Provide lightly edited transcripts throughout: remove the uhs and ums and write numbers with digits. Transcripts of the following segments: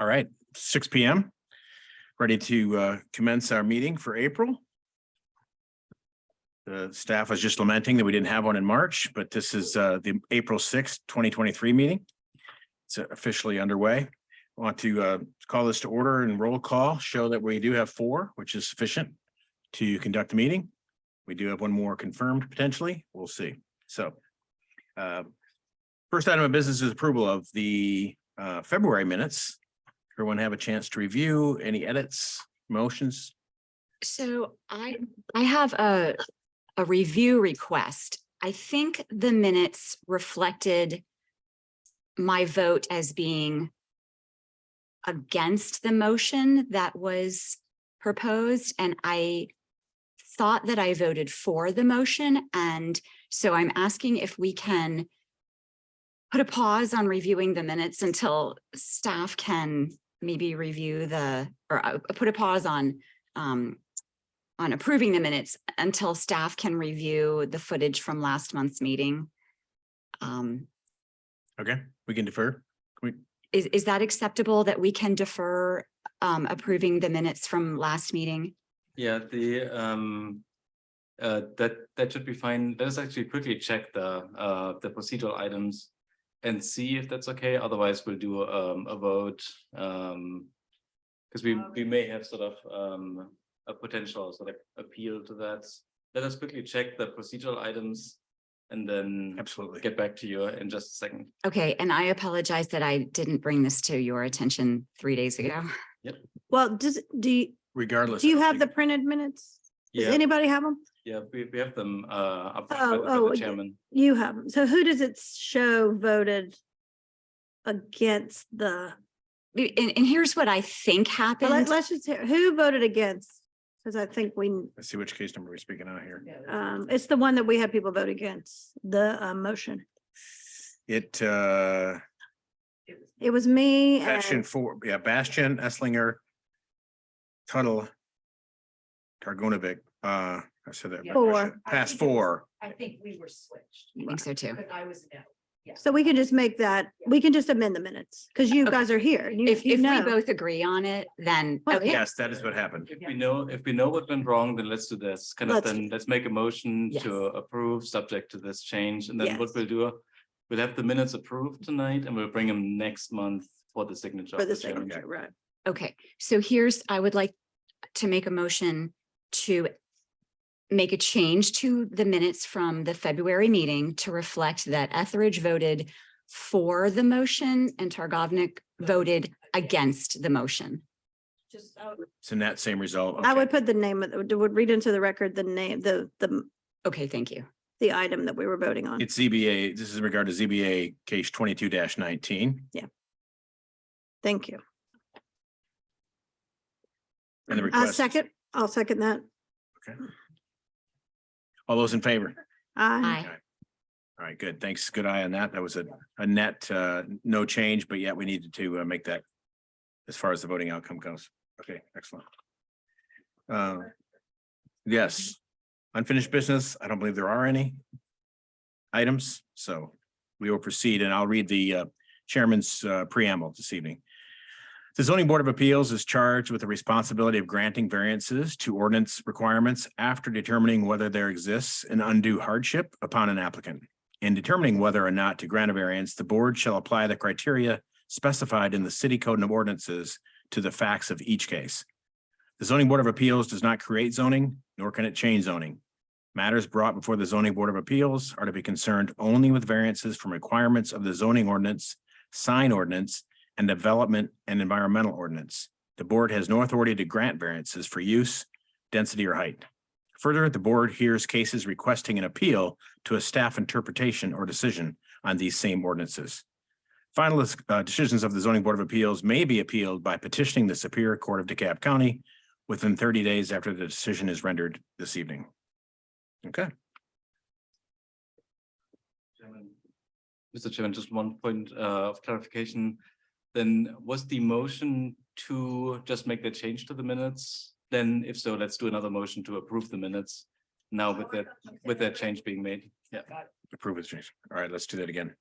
All right, 6 p.m. Ready to commence our meeting for April. The staff was just lamenting that we didn't have one in March, but this is the April 6th, 2023 meeting. It's officially underway. I want to call this to order and roll call, show that we do have 4, which is sufficient to conduct the meeting. We do have one more confirmed potentially. We'll see. So first item of business is approval of the February minutes. Everyone have a chance to review any edits, motions? So I have a review request. I think the minutes reflected my vote as being against the motion that was proposed, and I thought that I voted for the motion. And so I'm asking if we can put a pause on reviewing the minutes until staff can maybe review put a pause on approving the minutes until staff can review the footage from last month's meeting. Okay, we can defer. Is that acceptable that we can defer approving the minutes from last meeting? Yeah, that should be fine. Let us actually quickly check the procedural items and see if that's okay. Otherwise, we'll do a vote because we may have sort of a potential sort of appeal to that. Let us quickly check the procedural items and then Absolutely get back to you in just a second. Okay, and I apologize that I didn't bring this to your attention 3 days ago. Yep. Well, regardless. do you have the printed minutes? Does Yeah. anybody have them? Yeah, we have them up by Oh, the chairman. You have them. So who does it show voted against the, And here's what I think happened. let's just hear, who voted against? Because I think Let's see which case number we're speaking out here. it's the one that we had people vote against, the motion. It It was me Bastion and 4, yeah, Bastion, Esslinger, Tuttle, Targonovic, I said that. 4. Past 4. I think we were switched. I think so too. Because I was no. Yeah. So we can just make that, we can just amend the minutes because you Okay. guys are here. If we know. both agree on it, then Well, okay. Yes, that is what happened. If we know what went wrong, then let's do this. Let's make a motion Yes. to approve subject to this change. And then what Yes. we'll do, we'll have the minutes approved tonight and we'll bring them next month for the signature. For of the chairman. signature, right? Okay, so I would like to make a motion to make a change to the minutes from the February meeting to reflect that Etheridge voted for the motion and Targovnik voted against the motion. Just, It's in that same result. I Okay. would put the name of, would read into the record the name, Okay, thank you. the item that we were voting on. It's ZBA, this is in regard to ZBA case 22-19. Thank you. And the request. I'll second that. Okay. All those in favor? Aye. Aye. All right, good. Thanks. Good eye on that. That was a net, no change, but yet we needed to make that as far as the voting outcome goes. Okay, excellent. Yes, unfinished business. I don't believe there are any items, so we will proceed and I'll read the chairman's preamble this evening. The Zoning Board of Appeals is charged with the responsibility of granting variances to ordinance requirements after determining whether there exists an undue hardship upon an applicant. In determining whether or not to grant a variance, the board shall apply the criteria specified in the city code of ordinances to the facts of each case. The Zoning Board of Appeals does not create zoning, nor can it change zoning. Matters brought before the Zoning Board of Appeals are to be concerned only with variances from requirements of the zoning ordinance, sign ordinance, and development and environmental ordinance. The board has no authority to grant variances for use, density, or height. Further, the board hears cases requesting an appeal to a staff interpretation or decision on these same ordinances. Final decisions of the Zoning Board of Appeals may be appealed by petitioning the Superior Court of DeKalb County within 30 days after the decision is rendered this evening. Okay. Mr. Chairman, just one point of clarification. Then was the motion to just make the change to the minutes? Then if so, let's do another motion to approve the minutes now with that change being made. Yeah. Approve is change. All right, let's do that again.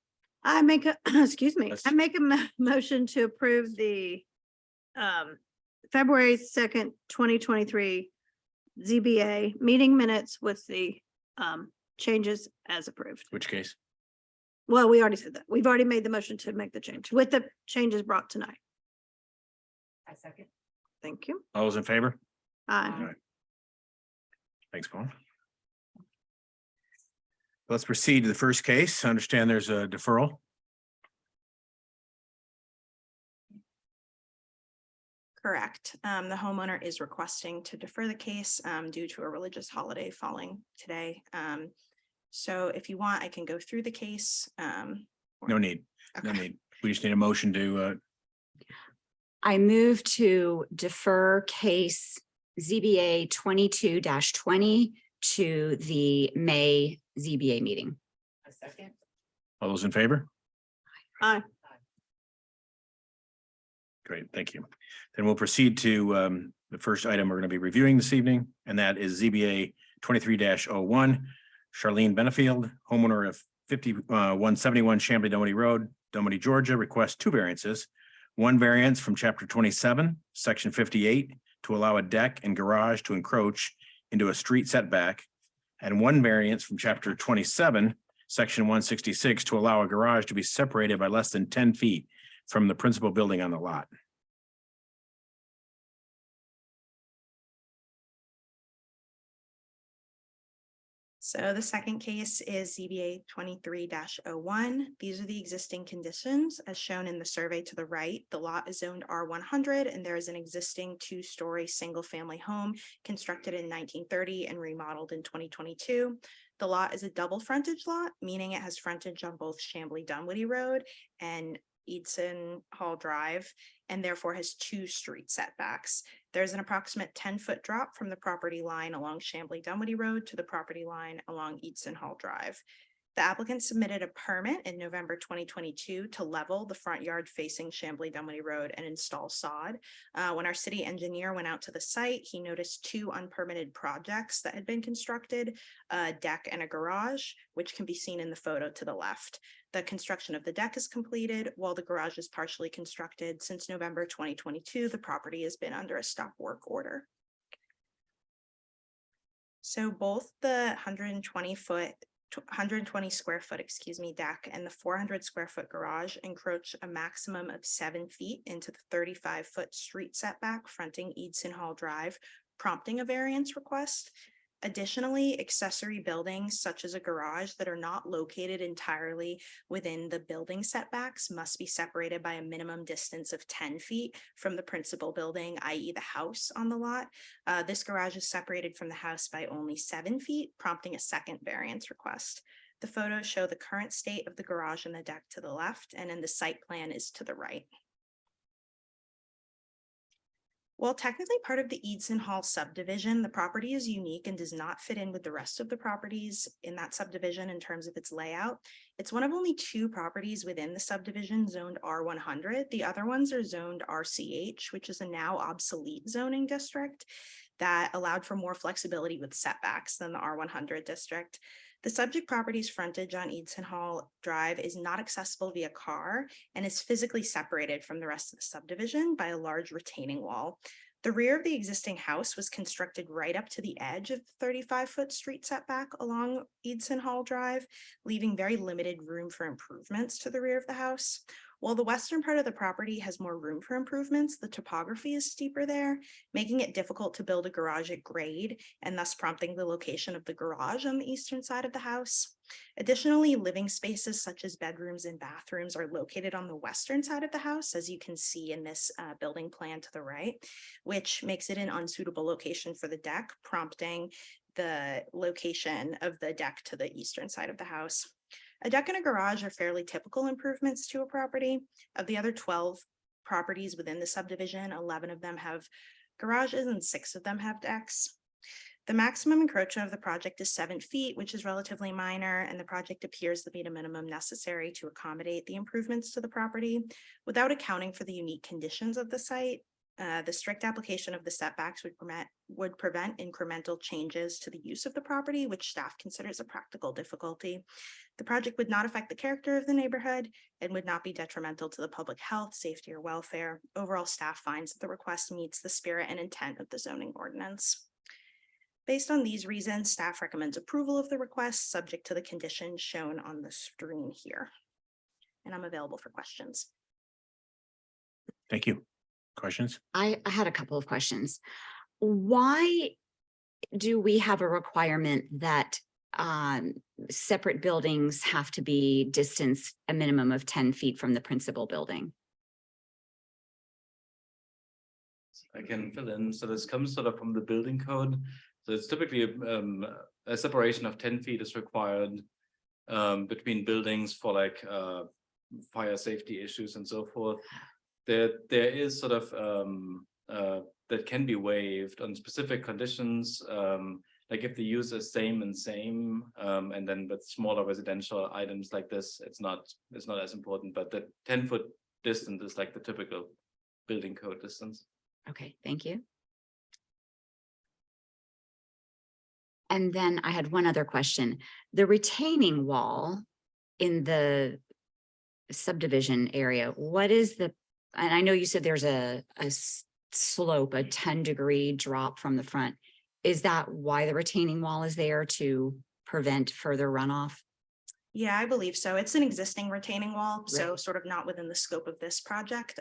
I make a, excuse me, Let's- I make a motion to approve the February 2nd, 2023 ZBA meeting minutes with the changes as approved. Which case? Well, we already said that. We've already made the motion to make the change with the changes brought tonight. I second. Thank you. All those in favor? Aye. Thanks, Paul. Let's proceed to the first case. I understand there's a deferral. Correct. The homeowner is requesting to defer the case due to a religious holiday falling today. So if you want, I can go through the case. No need, no Okay. need. We just need a motion to, I move to defer case ZBA 22-20 to the May ZBA meeting. A second. all those in favor? Aye. Great, thank you. Then we'll proceed to the first item we're going to be reviewing this evening, and that is ZBA 23-01. Charlene Benefield, homeowner of 171 Chambly Dunwoody Road, Dunwoody, Georgia, requests two variances. One variance from chapter 27, section 58, to allow a deck and garage to encroach into a street setback. And one variance from chapter 27, section 166, to allow a garage to be separated by less than 10 feet from the principal building on the lot. So the second case is ZBA 23-01. These are the existing conditions as shown in the survey to the right. The lot is zoned R100 and there is an existing two-story single-family home constructed in 1930 and remodeled in 2022. The lot is a double frontage lot, meaning it has frontage on both Chambly Dunwoody Road and Eadson Hall Drive, and therefore has two street setbacks. There's an approximate 10-foot drop from the property line along Chambly Dunwoody Road to the property line along Eadson Hall Drive. The applicant submitted a permit in November 2022 to level the front yard facing Chambly Dunwoody Road and install sod. When our city engineer went out to the site, he noticed two unpermitted projects that had been constructed, a deck and a garage, which can be seen in the photo to the left. The construction of the deck is completed while the garage is partially constructed. Since November 2022, the property has been under a stop work order. So both the 120 square foot, deck and the 400 square foot garage encroach a maximum of 7 feet into the 35-foot street setback fronting Eadson Hall Drive, prompting a variance request. Additionally, accessory buildings such as a garage that are not located entirely within the building setbacks must be separated by a minimum distance of 10 feet from the principal building, i.e. the house on the lot. This garage is separated from the house by only 7 feet, prompting a second variance request. The photos show the current state of the garage and the deck to the left, and then the site plan is to the right. While technically part of the Eadson Hall subdivision, the property is unique and does not fit in with the rest of the properties in that subdivision in terms of its layout. It's one of only two properties within the subdivision zoned R100. The other ones are zoned RCH, which is a now obsolete zoning district that allowed for more flexibility with setbacks than the R100 district. The subject property's frontage on Eadson Hall Drive is not accessible via car and is physically separated from the rest of the subdivision by a large retaining wall. The rear of the existing house was constructed right up to the edge of the 35-foot street setback along Eadson Hall Drive, leaving very limited room for improvements to the rear of the house. While the western part of the property has more room for improvements, the topography is steeper there, making it difficult to build a garage at grade and thus prompting the location of the garage on the eastern side of the house. Additionally, living spaces such as bedrooms and bathrooms are located on the western side of the house, as you can see in this building plan to the right, which makes it an unsuitable location for the deck, prompting the location of the deck to the eastern side of the house. A deck and a garage are fairly typical improvements to a property. Of the other 12 properties within the subdivision, 11 of them have garages and 6 of them have decks. The maximum encroachment of the project is 7 feet, which is relatively minor, and the project appears to meet a minimum necessary to accommodate the improvements to the property without accounting for the unique conditions of the site. The strict application of the setbacks would prevent incremental changes to the use of the property, which staff considers a practical difficulty. The project would not affect the character of the neighborhood and would not be detrimental to the public health, safety, or welfare. Overall, staff finds that the request meets the spirit and intent of the zoning ordinance. Based on these reasons, staff recommends approval of the request, subject to the conditions shown on the screen here. And I'm available for questions. Thank you. Questions? I had a couple of questions. Why do we have a requirement that separate buildings have to be distanced a minimum of 10 feet from the principal building? I can fill in. So this comes sort of from the building code. So it's typically a separation of 10 feet is required between buildings for like fire safety issues and so forth. There is sort of that can be waived on specific conditions, like if the use is same, and then with smaller residential items like this, it's not as important. But the 10-foot distance is like the typical building code distance. Okay, thank you. And then I had one other question. The retaining wall in the subdivision area, what is the, and I know you said there's a slope, a 10-degree drop from the front. Is that why the retaining wall is there, to prevent further runoff? Yeah, I believe so. It's an existing retaining wall, so Right. sort of not within the scope of this project.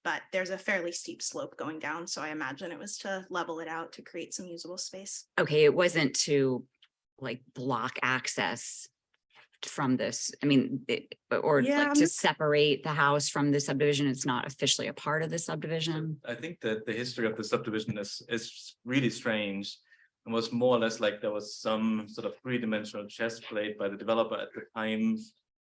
But there's a fairly steep slope going down, so I imagine it was to level it out to create some usable space. Okay, it wasn't to like block access from this. I mean, or Yeah, like to separate the house from the subdivision. It's not officially a part of the subdivision. I think that the history of the subdivision is really strange. It was more or less like there was some sort of three-dimensional chess played by the developer at the time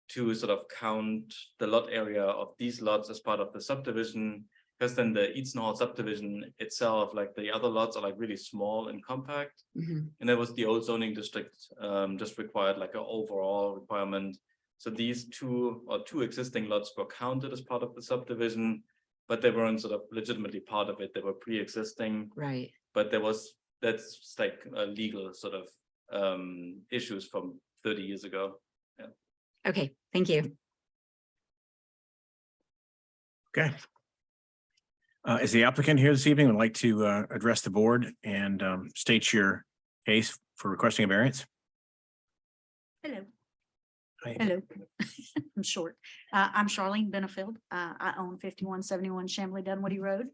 to sort of count the lot area of these lots as part of the subdivision, because then the Eaton Hall subdivision itself, like the other lots, are like really small and compact. Mhm. And that was the old zoning district just required like an overall requirement. So these two existing lots were counted as part of the subdivision, but they weren't sort of legitimately part of it. They were pre-existing, Right. but that's like a legal sort of issues from 30 years ago. Okay, thank you. Okay. Is the applicant here this evening? Would like to address the board and state your case for requesting a variance? Hello. Hi. Hello. I'm short. I'm Charlene Benefield. I own 5171 Chamblee Dunwoody Road.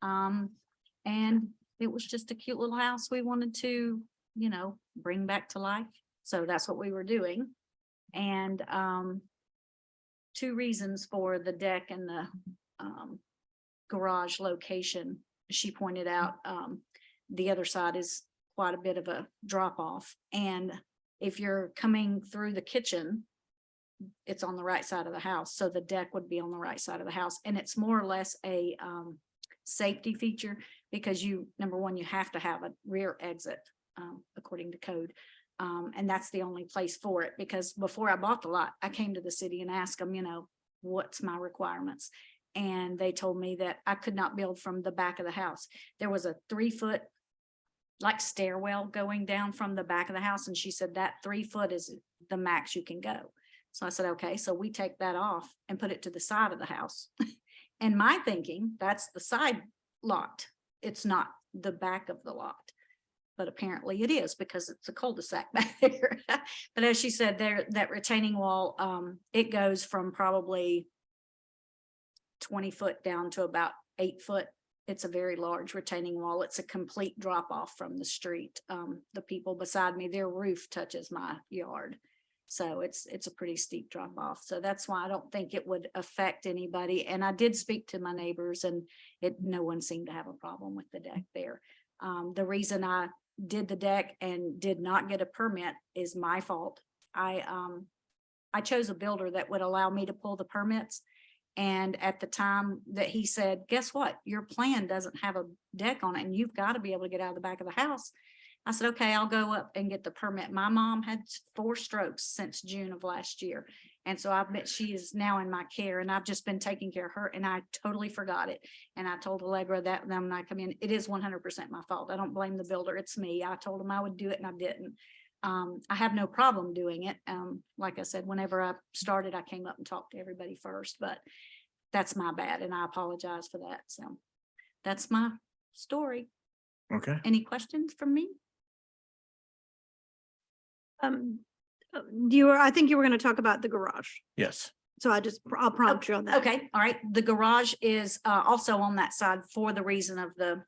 And it was just a cute little house we wanted to, bring back to life. So that's what we were doing. And two reasons for the deck and the garage location. She pointed out the other side is quite a bit of a drop off. And if you're coming through the kitchen, it's on the right side of the house. So the deck would be on the right side of the house. And it's more or less a safety feature because number one, you have to have a rear exit according to code. And that's the only place for it, because before I bought the lot, I came to the city and asked them, what's my requirements? And they told me that I could not build from the back of the house. There was a 3-foot like stairwell going down from the back of the house. And she said that 3 foot is the max you can go. So I said, okay, so we take that off and put it to the side of the house. And my thinking, that's the side lot. It's not the back of the lot. But apparently it is, because it's a cul-de-sac back there. But as she said, that retaining wall, it goes from probably 20 foot down to about 8 foot. It's a very large retaining wall. It's a complete drop off from the street. The people beside me, their roof touches my yard. So it's a pretty steep drop off. So that's why I don't think it would affect anybody. And I did speak to my neighbors, and no one seemed to have a problem with the deck there. The reason I did the deck and did not get a permit is my fault. I chose a builder that would allow me to pull the permits. And at the time that he said, guess what? Your plan doesn't have a deck on it, and you've got to be able to get out of the back of the house. I said, okay, I'll go up and get the permit. My mom had 4 strokes since June of last year, And so I bet she is now in my care and I've just been taking care of her and I totally forgot it. And I told Allegra that then when I come in, it is 100% my fault. I don't blame the builder. It's me. I told him I would do it and I didn't. I have no problem doing it. Like I said, whenever I started, I came up and talked to everybody first, but that's my bad and I apologize for that. So that's my story. Okay. Any questions from me? I think you were going to talk about the garage. Yes. So I'll prompt you on that. Okay, all right. The garage is also on that side for the reason of the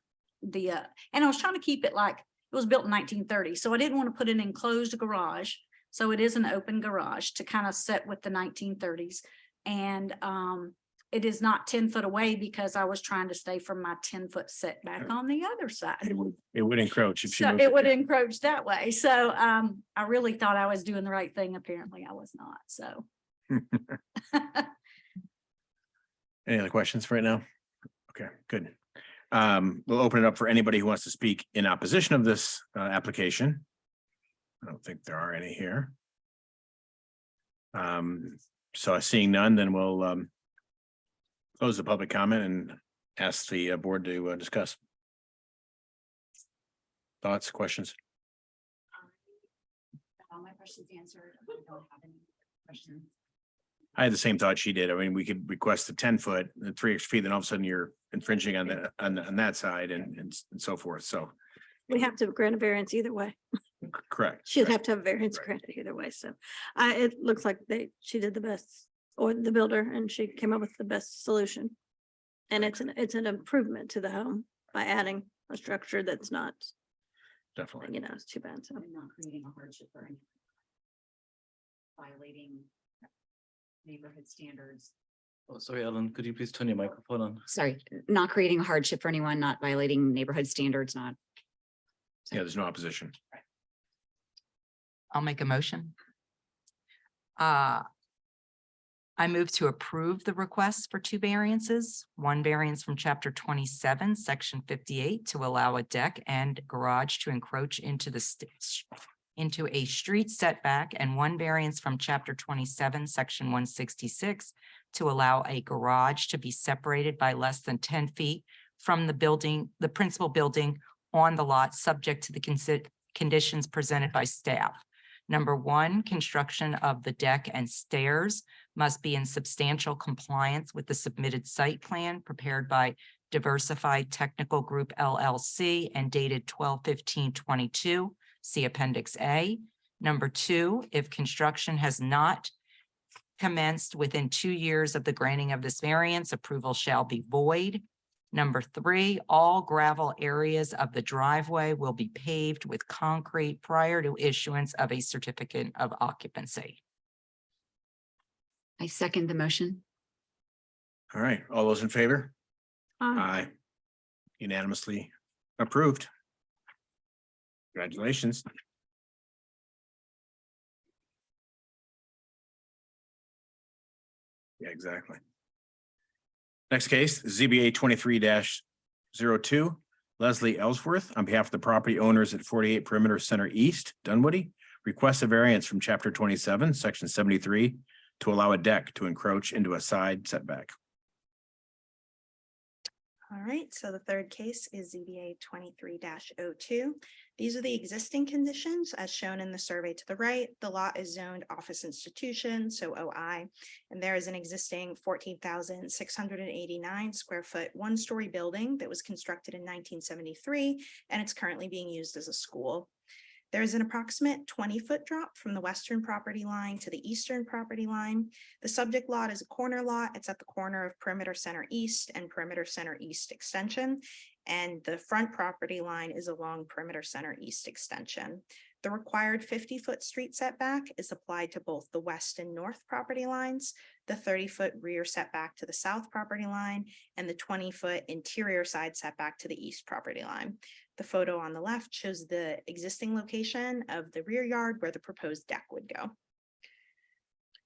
and I was trying to keep it like, it was built in 1930, so I didn't want to put an enclosed garage. So it is an open garage to kind of set with the 1930s. And it is not 10 foot away because I was trying to stay from my 10-foot setback on the other side. It would encroach if she So moved it would there. encroach that way. So I really thought I was doing the right thing. Apparently I was not, so. Any other questions for right now? Okay, good. We'll open it up for anybody who wants to speak in opposition of this application. I don't think there are any here. So seeing none, then we'll close the public comment and ask the board to discuss. Thoughts, questions? All my questions answered. I don't have any questions. I had the same thought she did. I mean, we could request the 10 foot, the 3 extra feet, then all of a sudden you're infringing on on that side and so forth. So We have to grant a variance either way. correct. She'd correct. have to have variance Right. granted either way. So it looks like she did the best, or the builder, and she came up with the best solution. And it's an improvement to the home by adding a structure that's not, Definitely. it's too bad. So I'm not creating a hardship for anyone. Violating neighborhood standards. Oh, sorry, Ellen, could you please turn your microphone on? Sorry, not creating a hardship for anyone, not violating neighborhood standards, not. Yeah, there's no opposition. I'll make a motion. I move to approve the request for 2 variances. 1 variance from chapter 27, section 58 to allow a deck and garage to encroach into into a street setback, and 1 variance from chapter 27, section 166 to allow a garage to be separated by less than 10 feet from the principal building on the lot, subject to the conditions presented by staff. Number 1, construction of the deck and stairs must be in substantial compliance with the submitted site plan prepared by Diversified Technical Group LLC and dated 12/15/22. See Appendix A. Number 2, if construction has not commenced within 2 years of the granting of this variance, approval shall be void. Number 3, all gravel areas of the driveway will be paved with concrete prior to issuance of a certificate of occupancy. I second the motion. All right, all those in favor? uh, Aye. Unanimously approved. Congratulations. Yeah, exactly. Next case, ZBA 23-02, Leslie Ellsworth, on behalf of the property owners at 48 Perimeter Center East, Dunwoody, requests a variance from chapter 27, section 73 to allow a deck to encroach into a side setback. All right, so the third case is ZBA 23-02. These are the existing conditions as shown in the survey to the right. The lot is zoned office institution, so OI, and there is an existing 14,689 square foot 1-story building that was constructed in 1973, and it's currently being used as a school. There's an approximate 20-foot drop from the western property line to the eastern property line. The subject lot is a corner lot. It's at the corner of Perimeter Center East and Perimeter Center East Extension. And the front property line is along Perimeter Center East Extension. The required 50-foot street setback is applied to both the west and north property lines, the 30-foot rear setback to the south property line, and the 20-foot interior side setback to the east property line. The photo on the left shows the existing location of the rear yard where the proposed deck would go.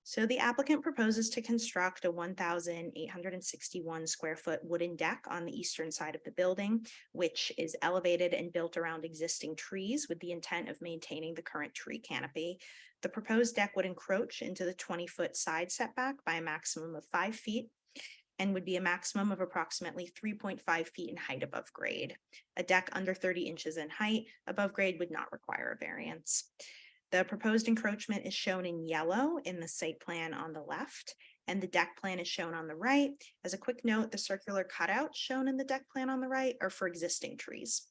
So the applicant proposes to construct a 1,861 square foot wooden deck on the eastern side of the building, which is elevated and built around existing trees with the intent of maintaining the current tree canopy. The proposed deck would encroach into the 20-foot side setback by a maximum of 5 feet and would be a maximum of approximately 3.5 feet in height above grade. A deck under 30 inches in height above grade would not require a variance. The proposed encroachment is shown in yellow in the site plan on the left, and the deck plan is shown on the right. As a quick note, the circular cutouts shown in the deck plan on the right are for existing trees.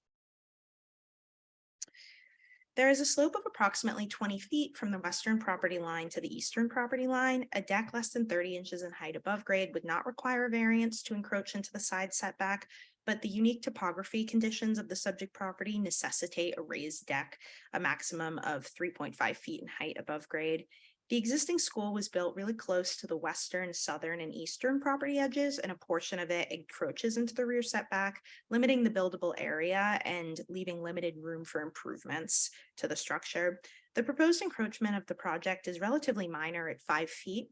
There is a slope of approximately 20 feet from the western property line to the eastern property line. A deck less than 30 inches in height above grade would not require a variance to encroach into the side setback, but the unique topography conditions of the subject property necessitate a raised deck, a maximum of 3.5 feet in height above grade. The existing school was built really close to the western, southern, and eastern property edges, and a portion of it encroaches into the rear setback, limiting the buildable area and leaving limited room for improvements to the structure. The proposed encroachment of the project is relatively minor at 5 feet,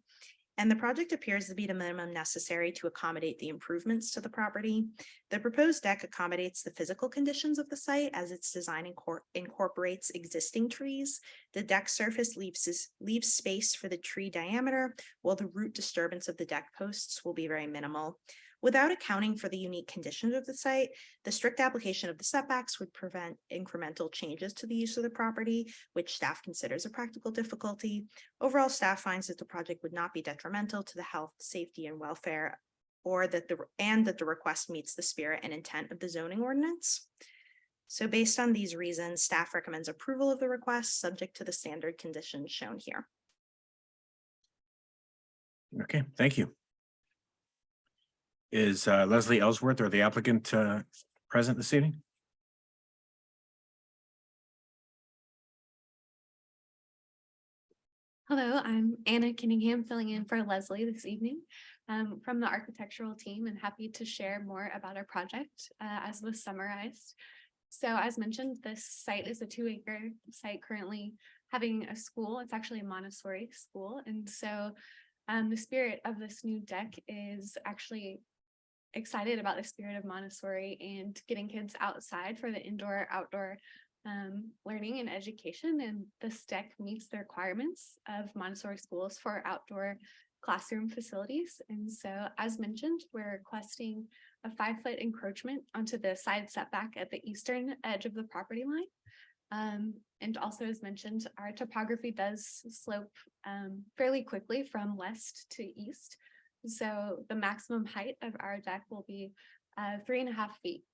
and the project appears to be the minimum necessary to accommodate the improvements to the property. The proposed deck accommodates the physical conditions of the site as its design incorporates existing trees. The deck surface leaves space for the tree diameter, while the root disturbance of the deck posts will be very minimal. Without accounting for the unique conditions of the site, the strict application of the setbacks would prevent incremental changes to the use of the property, which staff considers a practical difficulty. Overall, staff finds that the project would not be detrimental to the health, safety, and welfare, or that the request meets the spirit and intent of the zoning ordinance. So based on these reasons, staff recommends approval of the request, subject to the standard conditions shown here. Okay, thank you. Is Leslie Ellsworth or the applicant present this evening? Hello, I'm Anna Cunningham filling in for Leslie this evening from the architectural team, and happy to share more about our project as was summarized. So as mentioned, this site is a 2-acre site currently having a school. It's actually a Montessori school. And so the spirit of this new deck is actually excited about the spirit of Montessori and getting kids outside for the indoor-outdoor learning and education. And this deck meets the requirements of Montessori schools for outdoor classroom facilities. And so as mentioned, we're requesting a 5-foot encroachment onto the side setback at the eastern edge of the property line. And also, as mentioned, our topography does slope fairly quickly from west to east. So the maximum height of our deck will be 3.5 feet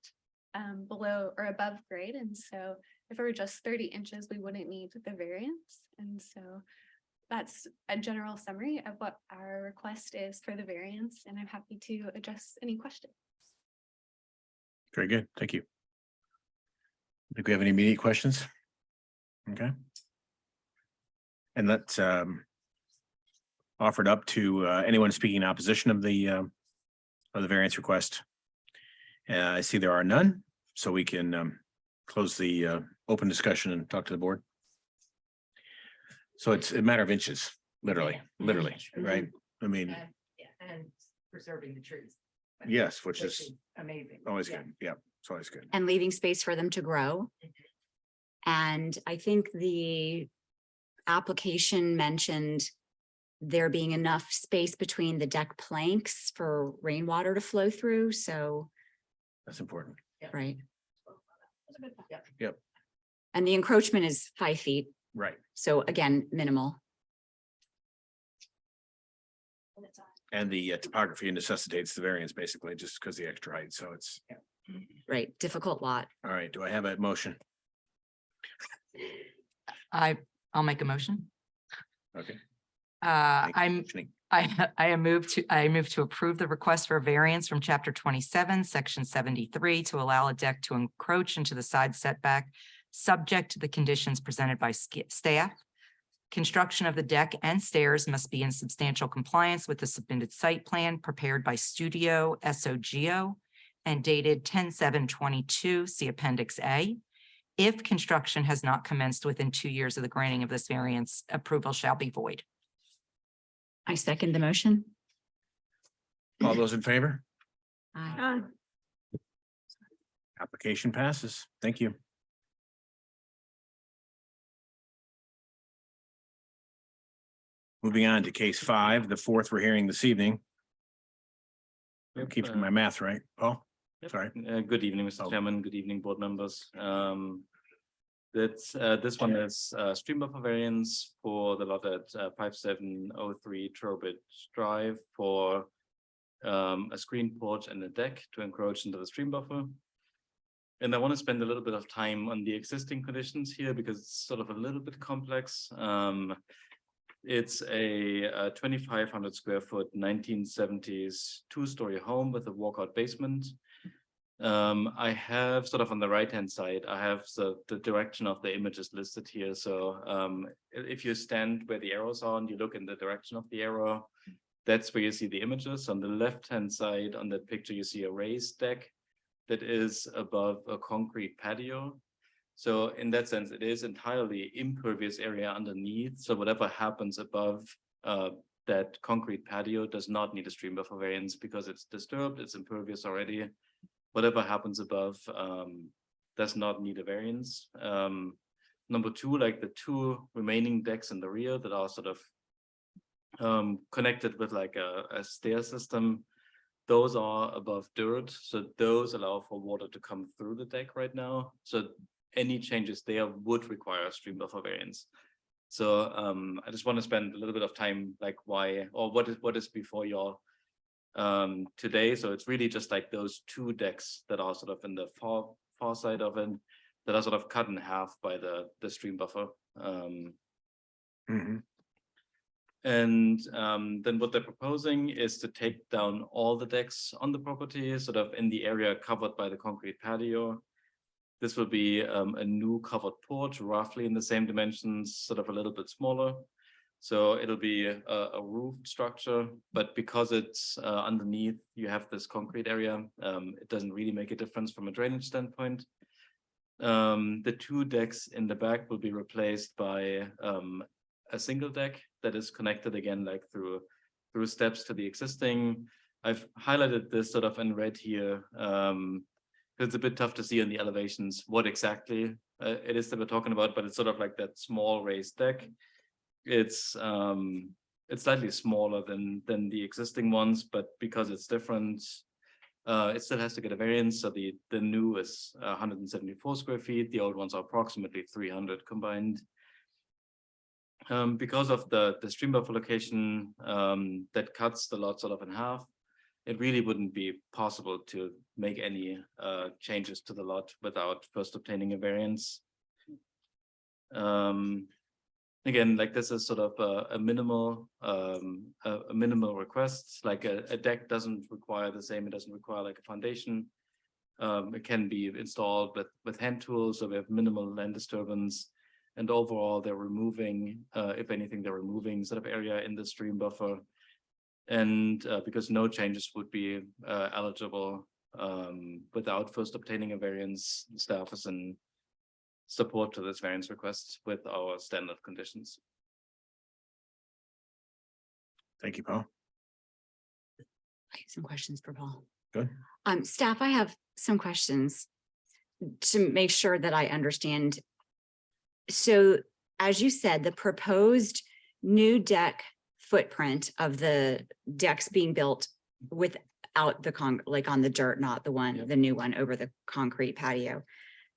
below or above grade. And so if it were just 30 inches, we wouldn't need the variance. And so that's a general summary of what our request is for the variance. And I'm happy to address any questions. Very good, thank you. Do we have any immediate questions? Okay. And that's offered up to anyone speaking in opposition of the variance request. I see there are none, so we can close the open discussion and talk to the board. So it's a matter of inches, literally, right? I mean, And preserving the trees. yes, which is amazing. always good. Yeah, it's always good. And leaving space for them to grow. And I think the application mentioned there being enough space between the deck planks for rainwater to flow through. So, That's important. right. Yep. And the encroachment is 5 feet. Right. So again, minimal. And the topography necessitates the variance basically just because the extra height. So it's Right. Difficult lot. all right. Do I have a motion? I'll make a motion. Okay. I move to approve the request for a variance from chapter 27, section 73 to allow a deck to encroach into the side setback, subject to the conditions presented by staff. Construction of the deck and stairs must be in substantial compliance with the submitted site plan prepared by Studio SOGO and dated 10/7/22, see Appendix A. If construction has not commenced within 2 years of the granting of this variance, approval shall be void. I second the motion. All those in favor? Aye. Application passes. Thank you. Moving on to case 5, the fourth we're hearing this evening. Yep, Keep my math right, Paul. Yep. Sorry. Good evening, Mr. Oh. Chairman. Good evening, board members. That's this one is stream buffer variance for the lot at 5703 Trowbridge Drive for a screen porch and a deck to encroach into the stream buffer. And I want to spend a little bit of time on the existing conditions here because it's sort of a little bit complex. It's a 2,500 square foot 1970s 2-story home with a walkout basement. I have sort of on the right-hand side, I have the direction of the images listed here. So if you stand where the arrows are and you look in the direction of the arrow, that's where you see the images. On the left-hand side on that picture, you see a raised deck that is above a concrete patio. So in that sense, it is entirely impervious area underneath. So whatever happens above that concrete patio does not need a stream buffer variance because it's disturbed, it's impervious already. Whatever happens above does not need a variance. Number 2, like the 2 remaining decks in the rear that are sort of connected with like a stair system, those are above dirt. So those allow for water to come through the deck right now. So any changes there would require a stream buffer variance. So I just want to spend a little bit of time like why or what is before y'all today. So it's really just like those 2 decks that are sort of in the far side of it that are sort of cut in half by the stream buffer. And then what they're proposing is to take down all the decks on the property, sort of in the area covered by the concrete patio. This will be a new covered porch, roughly in the same dimensions, sort of a little bit smaller. So it'll be a roofed structure, but because it's underneath, you have this concrete area. It doesn't really make a difference from a drainage standpoint. The 2 decks in the back will be replaced by a single deck that is connected again, like through steps to the existing. I've highlighted this sort of in red here. It's a bit tough to see on the elevations what exactly it is that we're talking about, but it's sort of like that small raised deck. It's slightly smaller than the existing ones, but because it's different, it still has to get a variance. So the new is 174 square feet. The old ones are approximately 300 combined. Because of the stream buffer location that cuts the lot sort of in half, it really wouldn't be possible to make any changes to the lot without first obtaining a variance. Again, like this is sort of a minimal request. Like a deck doesn't require the same. It doesn't require like a foundation. It can be installed with hand tools, so we have minimal land disturbance. And overall, they're removing, if anything, they're removing sort of area in the stream buffer. And because no changes would be eligible without first obtaining a variance, staff is in support to this variance request with our standard conditions. Thank you, Paul. I have some questions for Paul. Good. Staff, I have some questions to make sure that I understand. So as you said, the proposed new deck footprint of the decks being built without the like on the dirt, not the one, the new one over the concrete patio.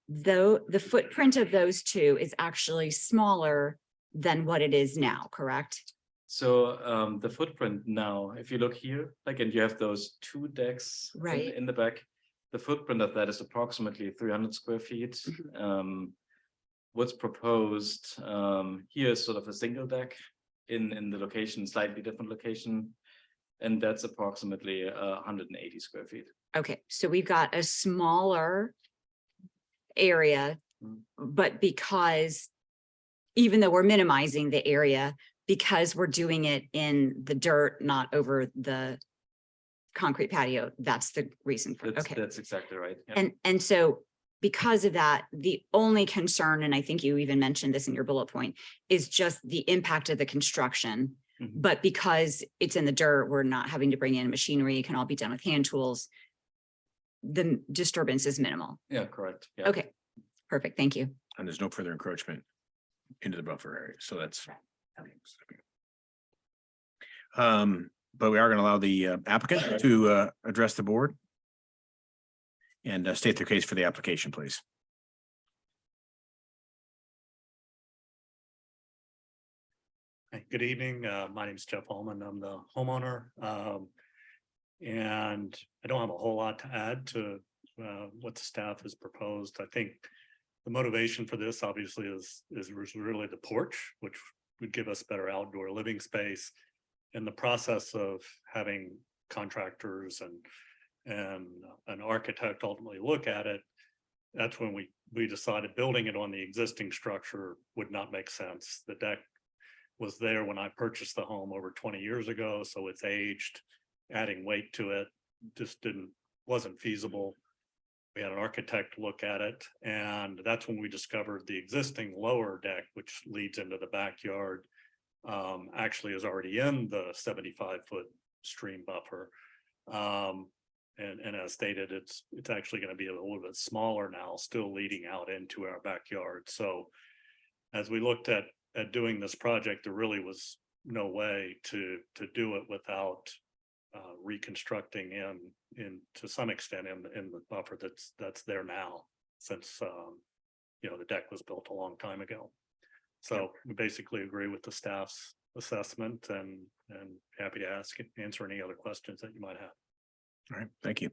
Though the footprint of those 2 is actually smaller than what it is now, correct? So the footprint now, if you look here, like, and you have those 2 decks Right. in the back, the footprint of that is approximately 300 square feet. What's proposed here is sort of a single deck in the location, slightly different location, and that's approximately 180 square feet. Okay, so we've got a smaller area, but because even though we're minimizing the area, because we're doing it in the dirt, not over the concrete patio, that's the reason for, okay. That's exactly right. Yeah. And so because of that, the only concern, and I think you even mentioned this in your bullet point, is just the impact of the construction But because it's in the dirt, we're not having to bring in machinery, it can all be done with hand tools. The disturbance is minimal. Yeah, correct. Yeah. Okay, perfect, thank you. And there's no further encroachment into the buffer area, so that's. But we are going to allow the applicant to address the board. And state their case for the application, please. Hey, good evening. My name is Jeff Holman. I'm the homeowner. And I don't have a whole lot to add to what the staff has proposed. I think the motivation for this obviously is really the porch, which would give us better outdoor living space. And the process of having contractors and an architect ultimately look at it, that's when we decided building it on the existing structure would not make sense. The deck was there when I purchased the home over 20 years ago, so it's aged. Adding weight to it just wasn't feasible. We had an architect look at it, and that's when we discovered the existing lower deck, which leads into the backyard, actually is already in the 75-foot stream buffer. And as stated, it's actually going to be a little bit smaller now, still leading out into our backyard. So as we looked at doing this project, there really was no way to do it without reconstructing in to some extent in the buffer that's there now, since the deck was built a long time ago. So we basically agree with the staff's assessment and happy to answer any other questions that you might have. All right, thank you.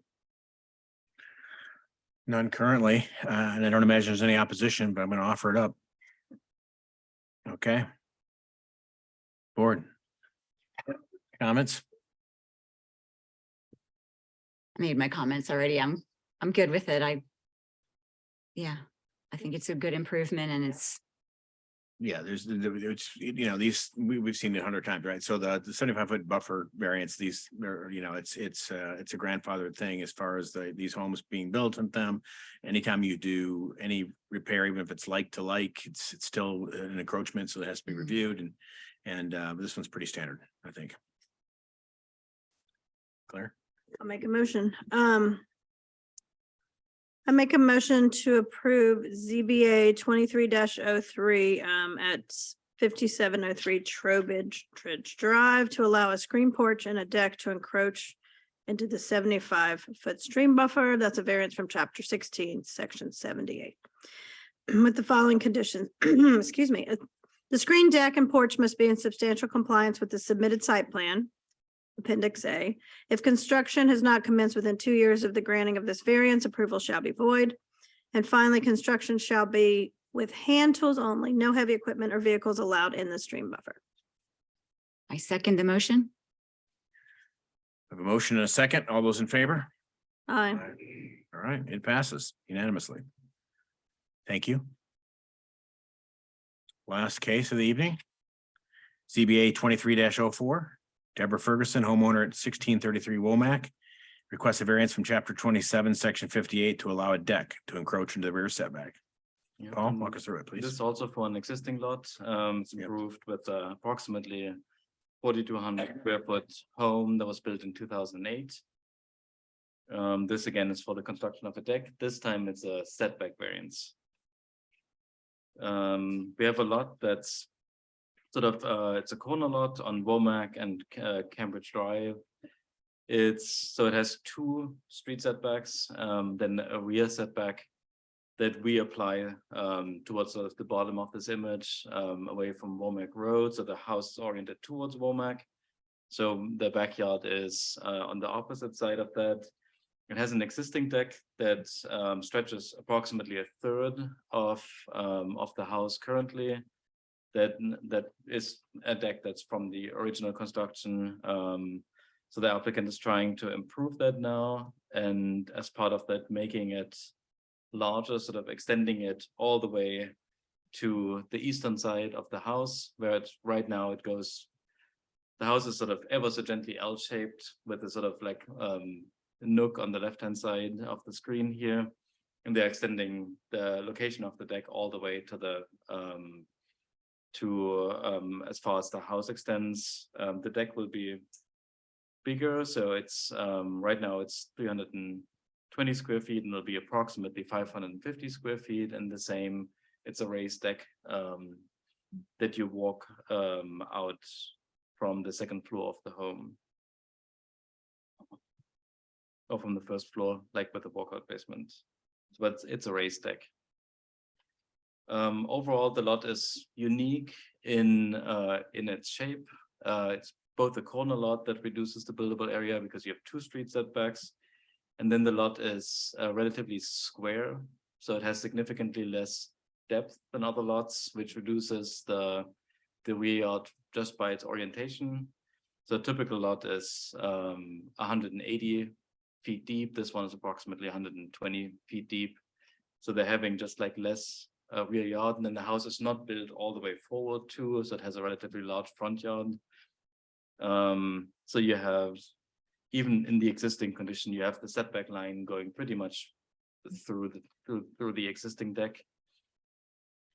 None currently, and I don't imagine there's any opposition, but I'm going to offer it up. Okay. Board. Comments? I made my comments already. I'm good with it. I think it's a good improvement and it's, Yeah, there's, these, we've seen it 100 times, right? So the 75-foot buffer variance, these, it's a grandfathered thing as far as these homes being built in them. Anytime you do any repair, even if it's like to like, it's still an encroachment, so it has to be reviewed, and this one's pretty standard, I think. Claire? I'll make a motion. I make a motion to approve ZBA 23-03 at 5703 Trowbridge Drive to allow a screen porch and a deck to encroach into the 75-foot stream buffer. That's a variance from chapter 16, section 78. With the following conditions, excuse me, the screen deck and porch must be in substantial compliance with the submitted site plan, Appendix A. If construction has not commenced within 2 years of the granting of this variance, approval shall be void. And finally, construction shall be with hand tools only, no heavy equipment or vehicles allowed in the stream buffer. I second the motion. I have a motion and a second. All those in favor? Aye. All right, it passes unanimously. Thank you. Last case of the evening. ZBA 23-04. Deborah Ferguson, homeowner at 1633 Womack, requests a variance from chapter 27, section 58 to allow a deck to encroach into the rear setback. Yeah, Paul, and walk us through it, please. This is also for an existing lot. It's Yep. approved with approximately 4,200 square foot home that was built in 2008. This again is for the construction of a deck. This time it's a setback variance. We have a lot that's sort of it's a corner lot on Womack and Cambridge Drive. It has two street setbacks, then a rear setback that we apply towards sort of the bottom of this image, away from Womack Road. So the house is oriented towards Womack. So the backyard is on the opposite side of that. It has an existing deck that stretches approximately a third of the house currently. That is a deck that's from the original construction. So the applicant is trying to improve that now, and as part of that, making it larger, sort of extending it all the way to the eastern side of the house, where right now it goes. The house is sort of ever so gently L-shaped with a sort of like nook on the left-hand side of the screen here, and they're extending the location of the deck all the way to the as far as the house extends. The deck will be bigger, so it's right now it's 320 square feet and it'll be approximately 550 square feet, and the same, it's a raised deck that you walk out from the second floor of the home. Or from the first floor, like with the walkout basement. But it's a raised deck. Overall, the lot is unique in its shape. It's both a corner lot that reduces the buildable area because you have 2 street setbacks. And then the lot is relatively square. So it has significantly less depth than other lots, which reduces the rear yard just by its orientation. So a typical lot is 180 feet deep. This one is approximately 120 feet deep. So they're having just like less rear yard, and then the house is not built all the way forward too, so it has a relatively large front yard. So you have, even in the existing condition, you have the setback line going pretty much through the existing deck.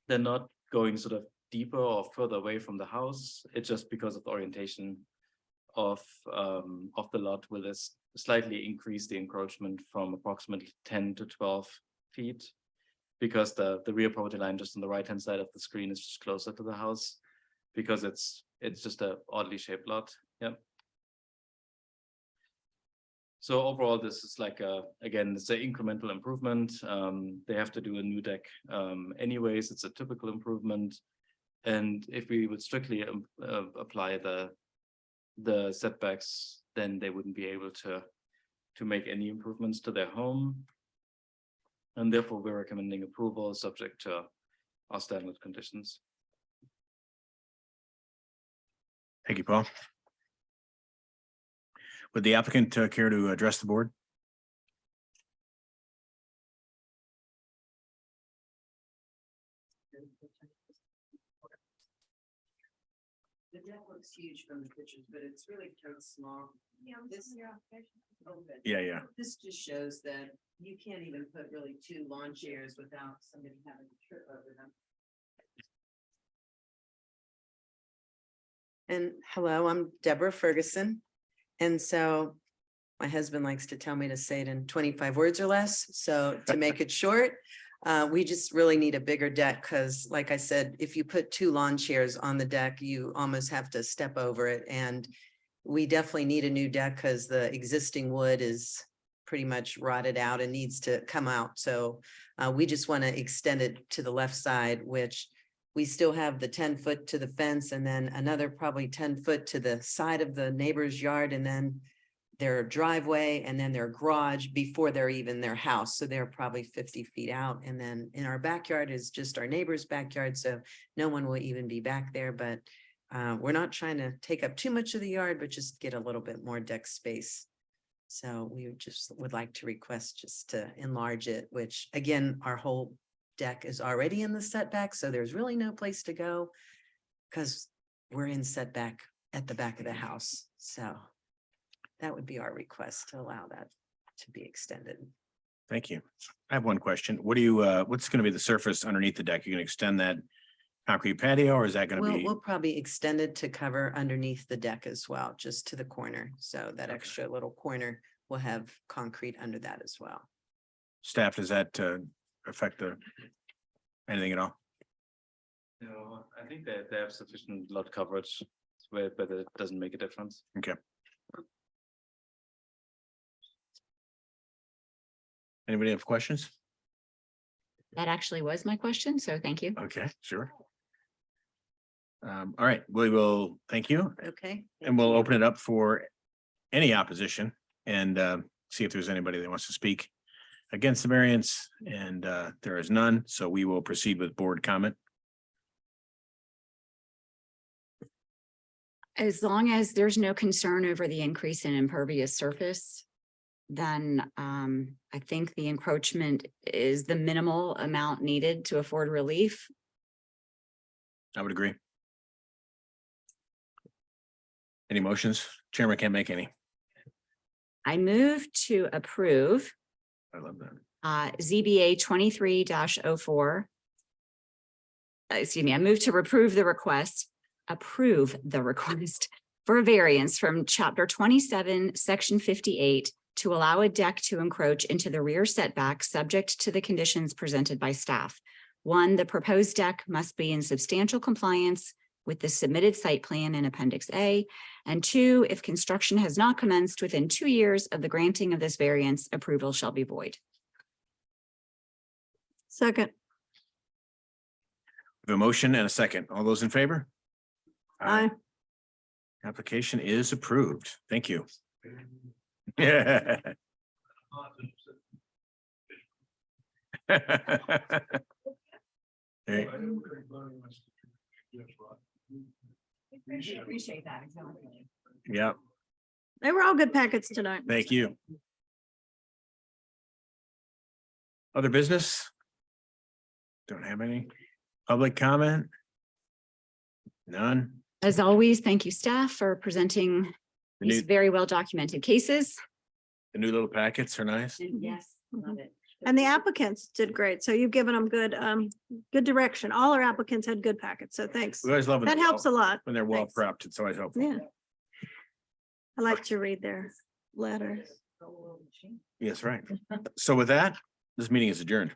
They're not going sort of deeper or further away from the house. It's just because of the orientation of the lot will slightly increase the encroachment from approximately 10 to 12 feet, because the rear property line just on the right hand side of the screen is just closer to the house, because it's just a oddly shaped lot. Yep. So overall, this is like again, it's an incremental improvement. They have to do a new deck anyways. It's a typical improvement, and if we would strictly apply the setbacks, then they wouldn't be able to make any improvements to their home. And therefore, we're recommending approval subject to our standard conditions. Thank you, Paul. Would the applicant care to address the board? The deck looks huge from the pictures, but it's really kind of small. Yeah, This- Okay. Yeah. This just shows that you can't even put really 2 lawn chairs without somebody having to trip over them. And hello, I'm Deborah Ferguson. And so my husband likes to tell me to say it in 25 words or less. So to make it short, we just really need a bigger deck because, like I said, if you put 2 lawn chairs on the deck, you almost have to step over it. And we definitely need a new deck because the existing wood is pretty much rotted out and needs to come out. So we just want to extend it to the left side, which we still have the 10 foot to the fence and then another probably 10 foot to the side of the neighbor's yard, and then their driveway and then their garage before they're even their house. So they're probably 50 feet out. And then in our backyard is just our neighbor's backyard. So no one will even be back there, but we're not trying to take up too much of the yard, but just get a little bit more deck space. So we would like to request just to enlarge it, which again, our whole deck is already in the setback. So there's really no place to go because we're in setback at the back of the house. So that would be our request to allow that to be extended. Thank you. I have one question. What do you, what's going to be the surface underneath the deck? You're going to extend that concrete patio, or is that going to be? We'll probably extend it to cover underneath the deck as well, just to the corner. So that Okay. extra little corner will have concrete under that as well. Staff, does that affect anything at all? No, I think that they have sufficient lot coverage where it doesn't make a difference. Okay. Anybody have questions? That actually was my question, so thank you. Okay, sure. All right, we will, thank you. Okay. And we'll open it up for any opposition and see if there's anybody that wants to speak against the variance, and there is none, so we will proceed with board comment. As long as there's no concern over the increase in impervious surface, then I think the encroachment is the minimal amount needed to afford relief. I would agree. Any motions? Chairman can't make any. I move to approve I love that. ZBA 23-04 I move to approve the request for a variance from chapter 27, section 58 to allow a deck to encroach into the rear setback subject to the conditions presented by staff. 1, the proposed deck must be in substantial compliance with the submitted site plan in Appendix A. And 2, if construction has not commenced within 2 years of the granting of this variance, approval shall be void. Second. We have a motion and a second. All those in favor? Aye. Application is approved. Thank you. Yeah. Hey, Appreciate that. yeah, They were all good packets tonight. thank you. Other business? Don't have any. Public comment? None. As always, thank you, staff, for presenting The these new, very well documented cases. the new little packets are nice. Yes, love it. And the applicants did great. So you've given them good direction. All our applicants had good packets. So thanks. We always love when That they're helps a well- lot. when they're well Thanks. prepped. It's always helpful. Yeah. I like to read their letters. Yes, right. So with that, this meeting is adjourned.